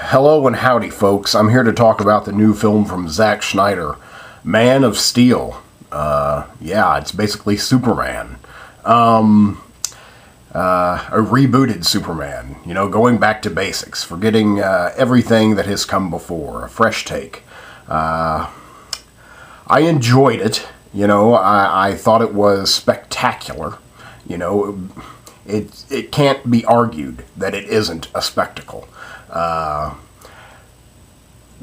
Hello and howdy, folks. I'm here to talk about the new film from Zack Snyder, Man of Steel. Yeah, it's basically Superman. A rebooted Superman. Going back to basics, forgetting everything that has come before. A fresh take. I enjoyed it. I thought it was spectacular. It can't be argued that it isn't a spectacle.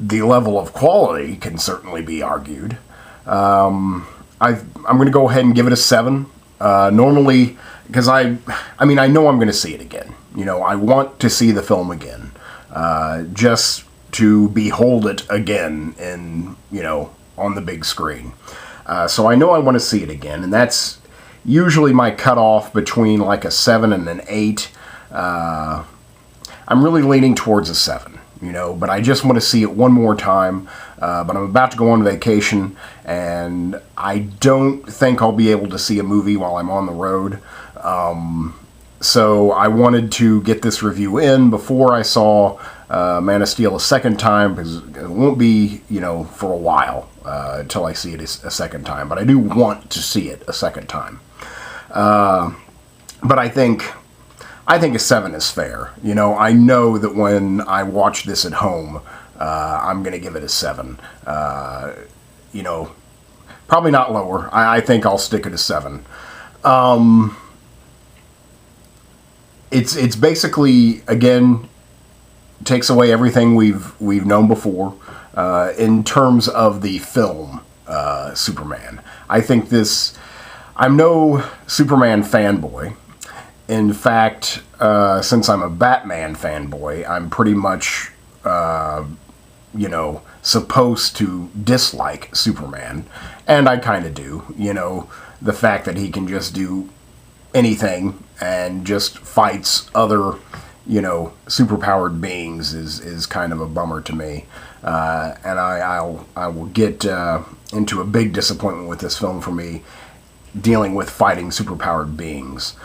The level of quality can certainly be argued. I'm going to go ahead and give it a 7. Normally, because I know I'm going to see it again. I want to see the film again, just to behold it again on the big screen. So I know I want to see it again, and that's usually my cutoff between like a 7 and an 8. I'm really leaning towards a 7, but I just want to see it one more time. But I'm about to go on vacation, and I don't think I'll be able to see a movie while I'm on the road. So I wanted to get this review in before I saw Man of Steel a second time, because it won't be, for a while until I see it a second time. But I do want to see it a second time. But I think a 7 is fair. I know that when I watch this at home, I'm going to give it a 7. Probably not lower. I think I'll stick at a 7. It's basically, again, takes away everything we've known before in terms of the film Superman. I think I'm no Superman fanboy. In fact, since I'm a Batman fanboy, I'm pretty much, supposed to dislike Superman. And I kind of do. The fact that he can just do anything and just fights other, superpowered beings is kind of a bummer to me. And I will get into a big disappointment with this film for me, dealing with fighting superpowered beings.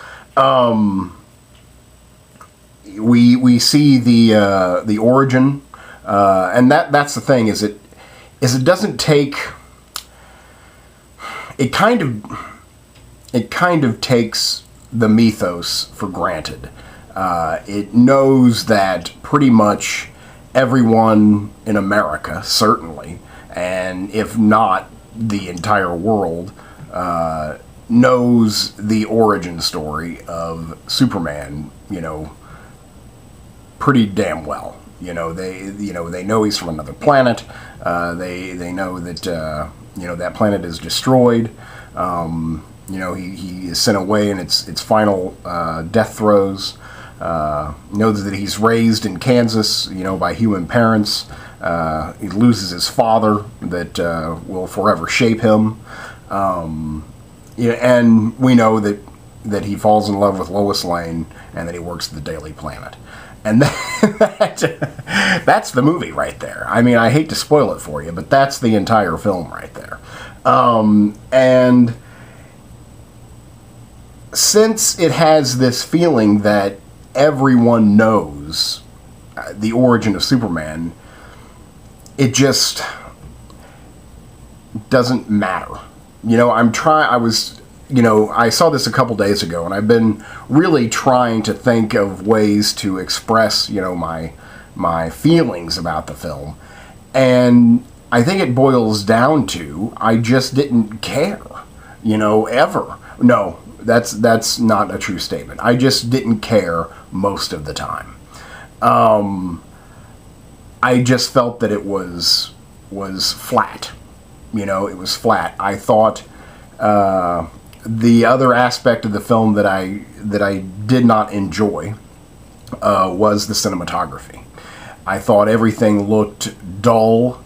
We see the origin, and that's the thing, is it doesn't take, it kind of takes the mythos for granted. It knows that pretty much everyone in America, certainly, and if not the entire world, knows the origin story of Superman, pretty damn well. They know he's from another planet. They know that that planet is destroyed. He is sent away in its final death throes. Knows that he's raised in Kansas, by human parents. He loses his father that will forever shape him. And we know that he falls in love with Lois Lane, and that he works at the Daily Planet. And that's the movie right there. I hate to spoil it for you, but that's the entire film right there. And since it has this feeling that everyone knows the origin of Superman, it just doesn't matter. I saw this a couple days ago, and I've been really trying to think of ways to express, my feelings about the film. And I think it boils down to, I just didn't care, ever. No, that's not a true statement. I just didn't care most of the time. I just felt that it was flat. It was flat. I thought the other aspect of the film that I did not enjoy was the cinematography. I thought everything looked dull,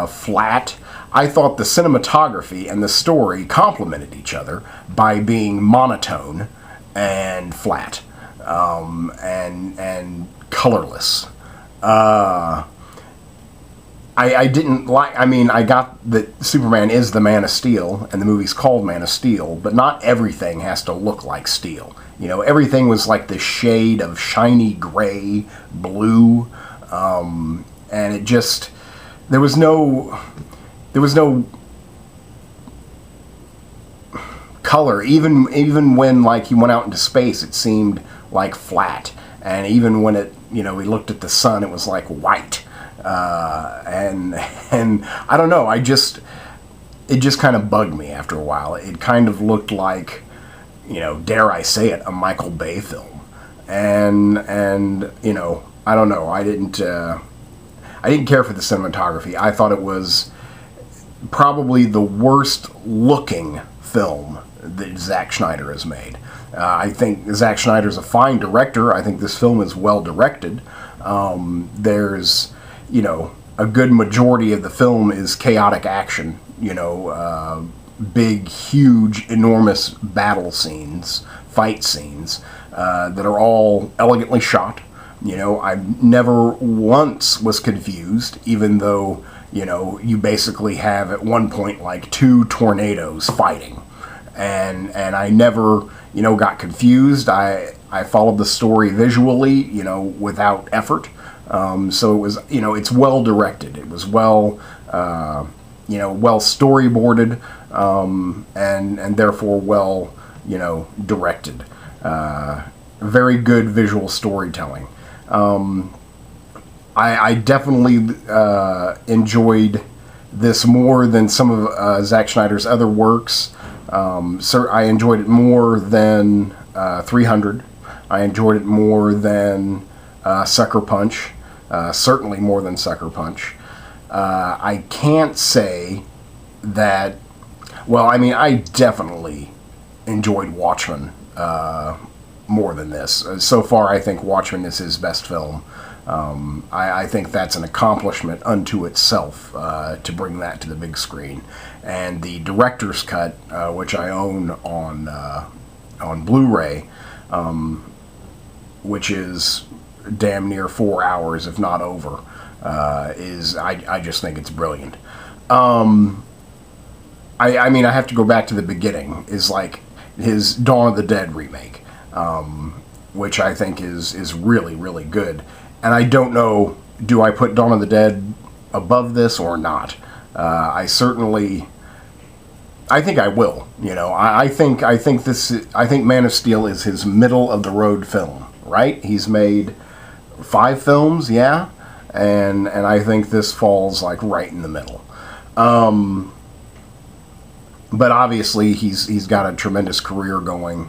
flat. I thought the cinematography and the story complemented each other by being monotone and flat, and colorless. I didn't like, I got that Superman is the Man of Steel, and the movie's called Man of Steel, but not everything has to look like steel. Everything was like this shade of shiny gray, blue, And it just, there was no color. Even when like he went out into space, it seemed like flat. And even when it, we looked at the sun, it was like white. And I don't know. It just kind of bugged me after a while. It kind of looked like, dare I say it, a Michael Bay film. And I don't know. I didn't care for the cinematography. I thought it was probably the worst looking film that Zack Snyder has made. I think Zack Snyder's a fine director. I think this film is well directed. There's, a good majority of the film is chaotic action, big, huge, enormous battle scenes, fight scenes, that are all elegantly shot. I never once was confused, even though, you basically have at one point like two tornadoes fighting. And I never, got confused. I followed the story visually, without effort. So it was, it's well directed. It was well, well storyboarded, and therefore well, directed. Very good visual storytelling. I definitely enjoyed this more than some of Zack Snyder's other works. So I enjoyed it more than 300. I enjoyed it more than Sucker Punch. Certainly more than Sucker Punch. I can't say that... Well, I definitely enjoyed Watchmen more than this. So far, I think Watchmen is his best film. I think that's an accomplishment unto itself to bring that to the big screen. And the director's cut, which I own on Blu-ray, which is damn near 4 hours, if not over, I just think it's brilliant. I have to go back to the beginning. Is like his Dawn of the Dead remake, which I think is really, really good. And I don't know, do I put Dawn of the Dead above this or not? I think I will. I think Man of Steel is his middle of the road film, right? He's made 5 films, yeah, and I think this falls like right in the middle. But obviously he's got a tremendous career going.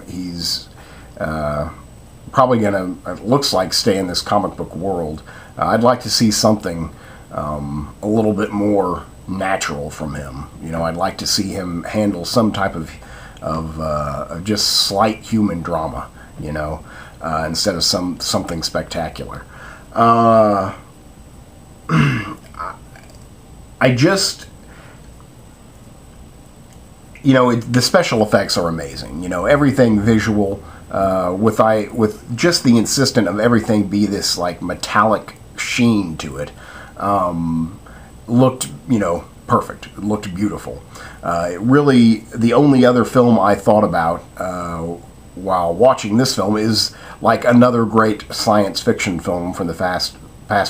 He's probably gonna, it looks like, stay in this comic book world. I'd like to see something a little bit more natural from him. I'd like to see him handle some type of just slight human drama, instead of something spectacular. I just, the special effects are amazing. Everything visual, with just the insistence of everything be this like metallic sheen to it, looked, perfect. It looked beautiful. It really, the only other film I thought about while watching this film is like another great science fiction film from the past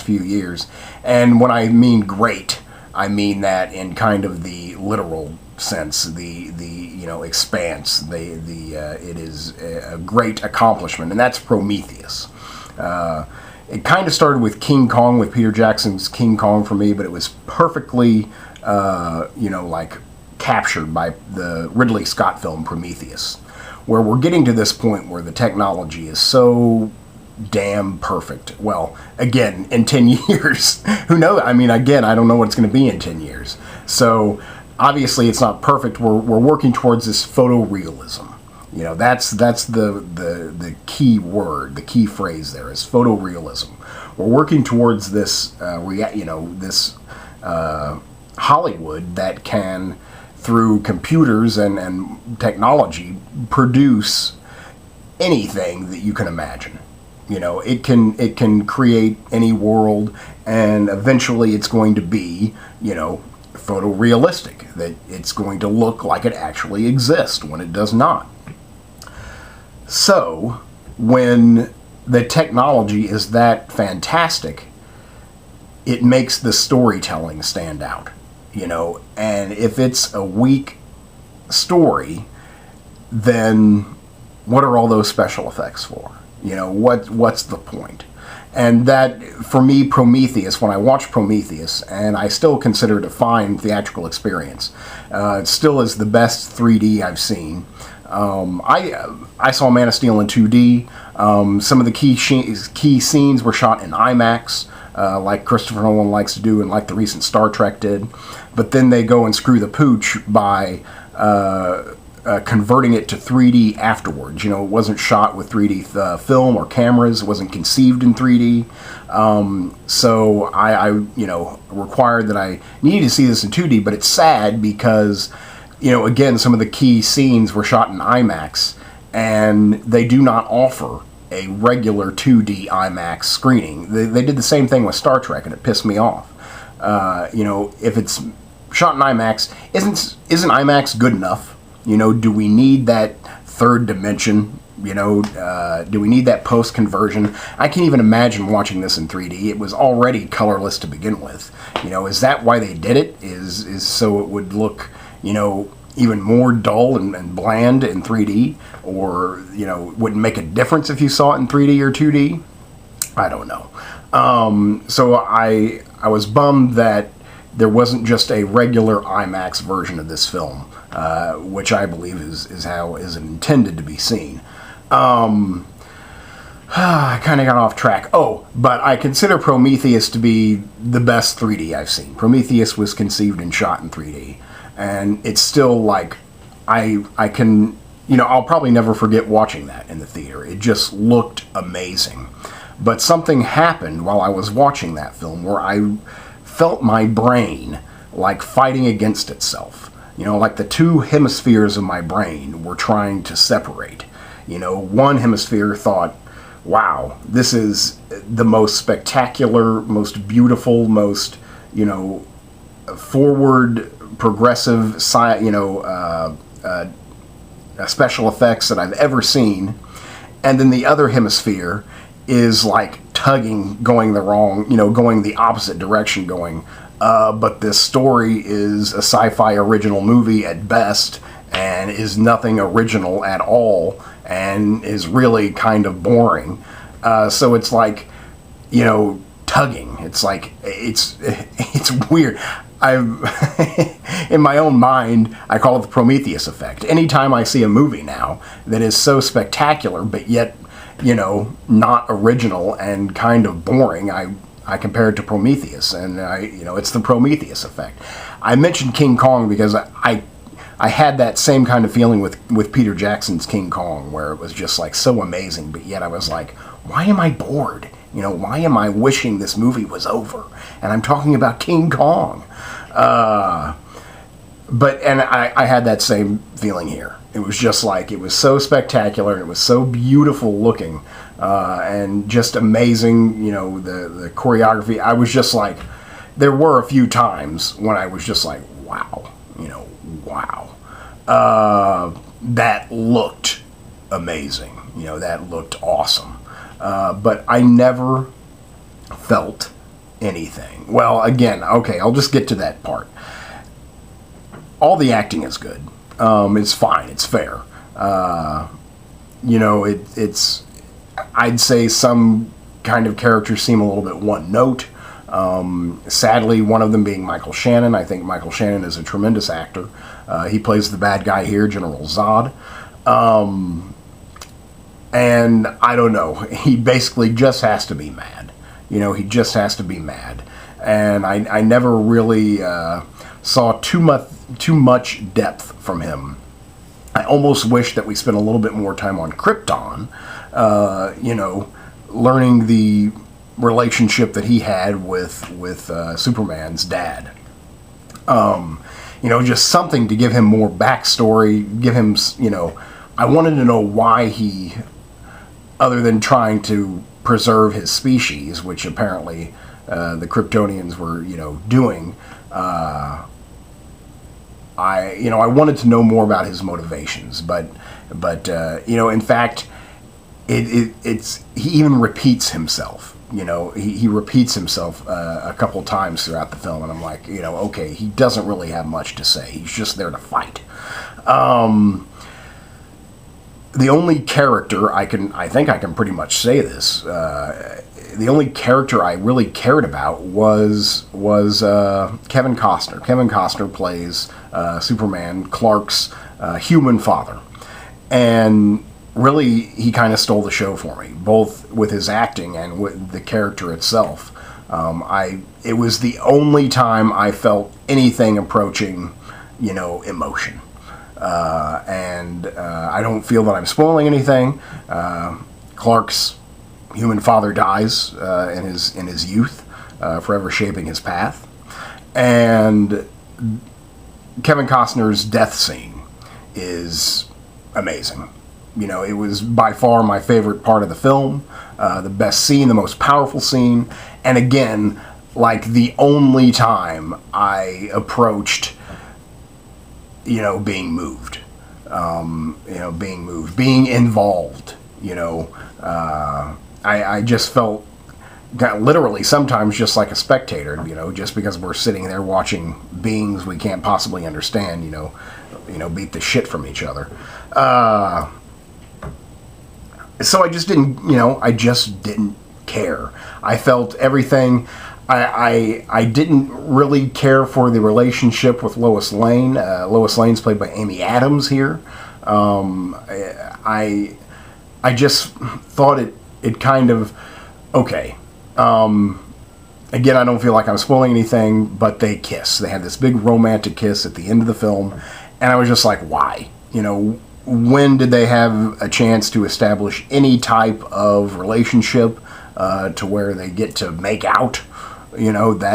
few years. And when I mean great, I mean that in kind of the literal sense, the expanse. It is a great accomplishment, and that's Prometheus. It kind of started with King Kong, with Peter Jackson's King Kong for me, but it was perfectly, like captured by the Ridley Scott film Prometheus, where we're getting to this point where the technology is so damn perfect. Well, again, in 10 years, who knows? Again, I don't know what it's going to be in 10 years. So obviously it's not perfect. We're working towards this photorealism. That's the key word, the key phrase there is photorealism. We're working towards this, this Hollywood that can, through computers and technology, produce anything that you can imagine. It can create any world, and eventually it's going to be, photorealistic, that it's going to look like it actually exists when it does not. So, when the technology is that fantastic, it makes the storytelling stand out, and if it's a weak story, then what are all those special effects for? What's the point? And that, for me, Prometheus, when I watched Prometheus, and I still consider it a fine theatrical experience, it still is the best 3D I've seen. I saw Man of Steel in 2D. Some of the key scenes were shot in IMAX, like Christopher Nolan likes to do and like the recent Star Trek did. But then they go and screw the pooch by converting it to 3D afterwards. It wasn't shot with 3D film or cameras. It wasn't conceived in 3D. So I required that I needed to see this in 2D, but it's sad because, again, some of the key scenes were shot in IMAX, and they do not offer a regular 2D IMAX screening. They did the same thing with Star Trek, and it pissed me off. If it's shot in IMAX, isn't IMAX good enough? Do we need that third dimension? Do we need that post-conversion? I can't even imagine watching this in 3D. It was already colorless to begin with. Is that why they did it? Is so it would look, even more dull and bland in 3D? Or, wouldn't make a difference if you saw it in 3D or 2D? I don't know. So I was bummed that there wasn't just a regular IMAX version of this film, which I believe is how is intended to be seen. I kind of got off track. Oh, but I consider Prometheus to be the best 3D I've seen. Prometheus was conceived and shot in 3D, and it's still like I can, I'll probably never forget watching that in the theater. It just looked amazing. But something happened while I was watching that film where I felt my brain like fighting against itself. Like the two hemispheres of my brain were trying to separate. One hemisphere thought, wow, this is the most spectacular, most beautiful, most, forward, progressive, special effects that I've ever seen. And then the other hemisphere is like tugging, going the opposite direction, but this story is a sci-fi original movie at best, and is nothing original at all, and is really kind of boring. So it's like, tugging. It's like, it's weird. In my own mind, I call it the Prometheus effect. Anytime I see a movie now that is so spectacular, but yet, not original and kind of boring, I compare it to Prometheus, and it's the Prometheus effect. I mentioned King Kong because I had that same kind of feeling with Peter Jackson's King Kong, where it was just like so amazing, but yet I was like, why am I bored? Why am I wishing this movie was over? And I'm talking about King Kong. I had that same feeling here. It was just like, it was so spectacular, and it was so beautiful looking, and just amazing, the choreography. I was just like, there were a few times when I was just like, wow, wow. That looked amazing, that looked awesome. But I never felt anything. Well, again, okay, I'll just get to that part. All the acting is good. It's fine. It's fair. It's. I'd say some kind of characters seem a little bit one note. Sadly, one of them being Michael Shannon. I think Michael Shannon is a tremendous actor. He plays the bad guy here, General Zod. And I don't know. He basically just has to be mad. He just has to be mad. And I never really saw too much depth from him. I almost wish that we spent a little bit more time on Krypton, learning the relationship that he had with Superman's dad. Just something to give him more backstory, give him, I wanted to know why he, other than trying to preserve his species, which apparently the Kryptonians were, doing, I wanted to know more about his motivations, but in fact, it's he even repeats himself. He repeats himself a couple times throughout the film, and I'm like, okay, he doesn't really have much to say. He's just there to fight. The only character I think I can pretty much say this. The only character I really cared about was Kevin Costner. Kevin Costner plays Superman, Clark's human father, and really he kind of stole the show for me, both with his acting and with the character itself. It was the only time I felt anything approaching, emotion. And I don't feel that I'm spoiling anything. Clark's human father dies in his youth, forever shaping his path. And Kevin Costner's death scene is amazing. It was by far my favorite part of the film, the best scene, the most powerful scene, and again, like the only time I approached, being moved, being involved. I just felt literally sometimes just like a spectator, just because we're sitting there watching beings we can't possibly understand, beat the shit from each other. So I just didn't care. I felt everything. I didn't really care for the relationship with Lois Lane. Lois Lane's played by Amy Adams here. I just thought it kind of, okay. Again, I don't feel like I'm spoiling anything, but they kiss. They have this big romantic kiss at the end of the film, and I was just like, why? When did they have a chance to establish any type of relationship to where they get to make out? Unless,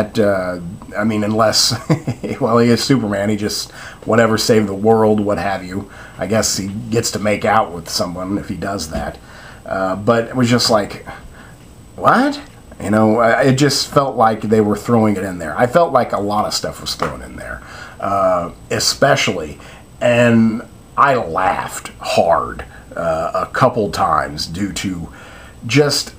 well, he is Superman, he just, whatever, save the world, what have you. I guess he gets to make out with someone if he does that. But it was just like, what? It just felt like they were throwing it in there. I felt like a lot of stuff was thrown in there, especially, and I laughed hard a couple times due to just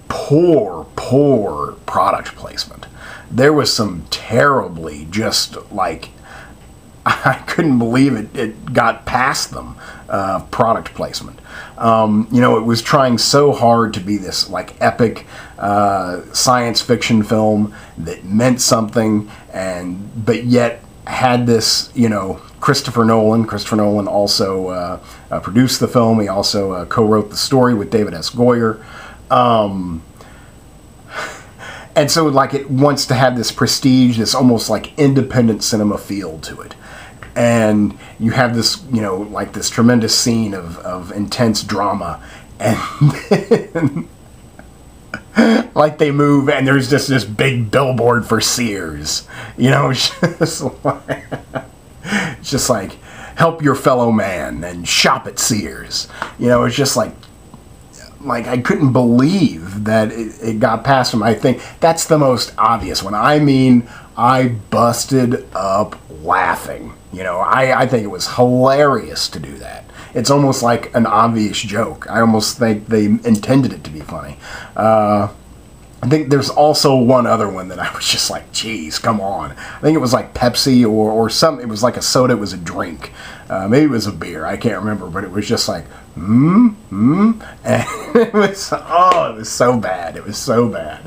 poor product placement. There was some terribly, just like, I couldn't believe it got past them, product placement. It was trying so hard to be this like epic science fiction film that meant something, but yet had this, Christopher Nolan also produced the film. He also co-wrote the story with David S. Goyer. And so, like, it wants to have this prestige, this almost like independent cinema feel to it. And you have this, like this tremendous scene of intense drama, and then, like, they move and there's just this big billboard for Sears. It's just like, help your fellow man and shop at Sears. It's just like I couldn't believe that it got past him. I think that's the most obvious one. I busted up laughing. I think it was hilarious to do that. It's almost like an obvious joke. I almost think they intended it to be funny. I think there's also one other one that I was just like, geez, come on. I think it was like Pepsi or some, it was like a soda, it was a drink. Maybe it was a beer, I can't remember, but it was just like, and it was so bad. It was so bad.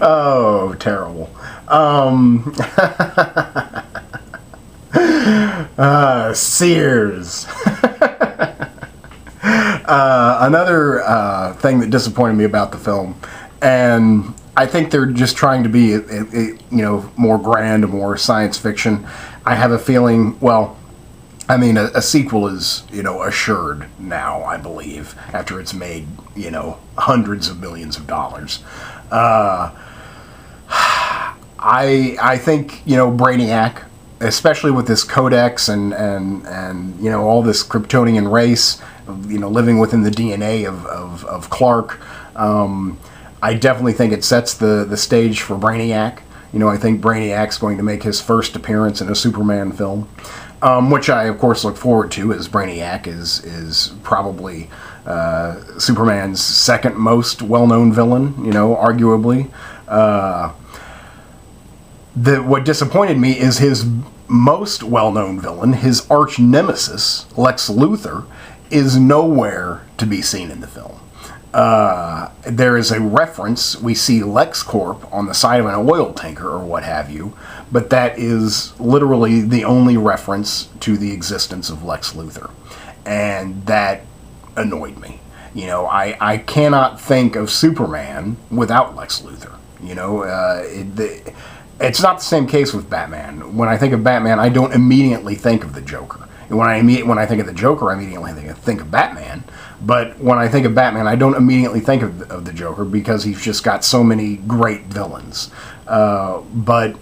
Oh, terrible. Sears. Another thing that disappointed me about the film, and I think they're just trying to be, more grand, more science fiction. I have a feeling, a sequel is, assured now, I believe, after it's made, hundreds of millions of dollars. I think, Brainiac, especially with this codex and all this Kryptonian race, living within the DNA of Clark, I definitely think it sets the stage for Brainiac. I think Brainiac's going to make his first appearance in a Superman film, which I, of course, look forward to, as Brainiac is probably Superman's second most well-known villain, arguably. What disappointed me is his most well-known villain, his arch nemesis, Lex Luthor, is nowhere to be seen in the film. There is a reference, we see LexCorp on the side of an oil tanker or what have you, but that is literally the only reference to the existence of Lex Luthor. And that annoyed me. I cannot think of Superman without Lex Luthor. It's not the same case with Batman. When I think of Batman, I don't immediately think of the Joker. And when I think of the Joker, I immediately think of Batman. But when I think of Batman, I don't immediately think of the Joker, because he's just got so many great villains. But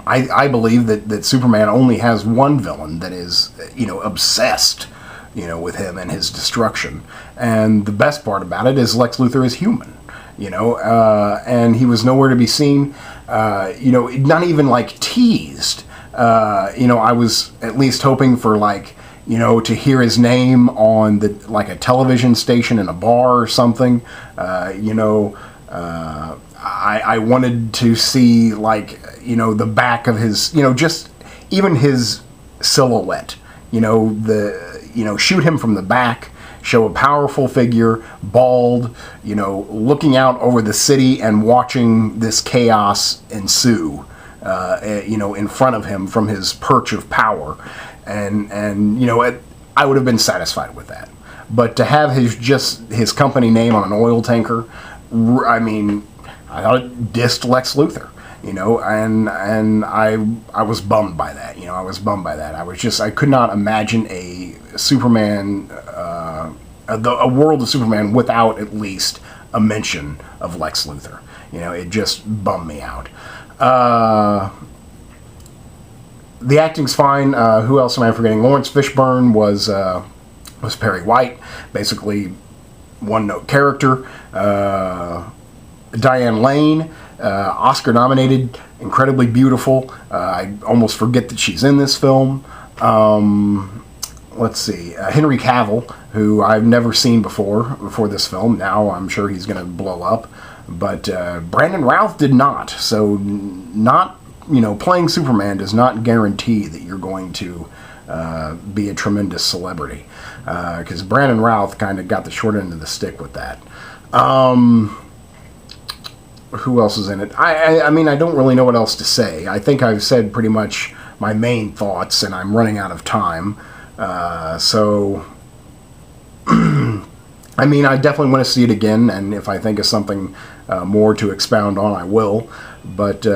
I believe that Superman only has one villain that is, obsessed, with him and his destruction. And the best part about it is Lex Luthor is human, and he was nowhere to be seen, not even like teased. I was at least hoping for to hear his name on a television station in a bar or something. I wanted to see the back of his, just even his silhouette. Shoot him from the back, show a powerful figure, bald, looking out over the city and watching this chaos ensue, in front of him from his perch of power. And I would have been satisfied with that. But to have his company name on an oil tanker, I thought it dissed Lex Luthor. And I was bummed by that. I could not imagine a Superman, a world of Superman without at least a mention of Lex Luthor. It just bummed me out. The acting's fine. Who else am I forgetting? Lawrence Fishburne was Perry White, basically one-note character. Diane Lane, Oscar nominated, incredibly beautiful. I almost forget that she's in this film. Let's see, Henry Cavill, who I've never seen before this film. Now I'm sure he's going to blow up, but Brandon Routh did not. So playing Superman does not guarantee that you're going to be a tremendous celebrity, because Brandon Routh kind of got the short end of the stick with that. Who else is in it? I don't really know what else to say. I think I've said pretty much my main thoughts, and I'm running out of time. So, I definitely want to see it again, and if I think of something more to expound on, I will. But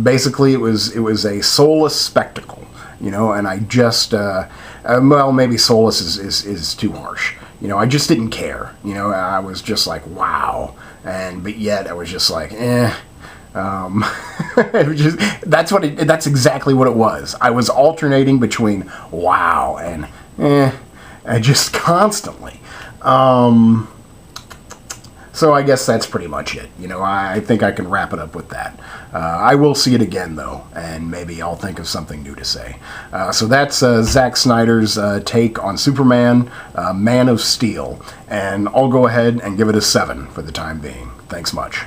basically, it was a soulless spectacle, and I just, maybe soulless is too harsh. I just didn't care. I was just like, wow. But yet I was just like, it was just, that's exactly what it was. I was alternating between wow and just constantly. So I guess that's pretty much it. I think I can wrap it up with that. I will see it again, though, and maybe I'll think of something new to say. So that's Zack Snyder's take on Superman, Man of Steel. And I'll go ahead and give it a 7 for the time being. Thanks much.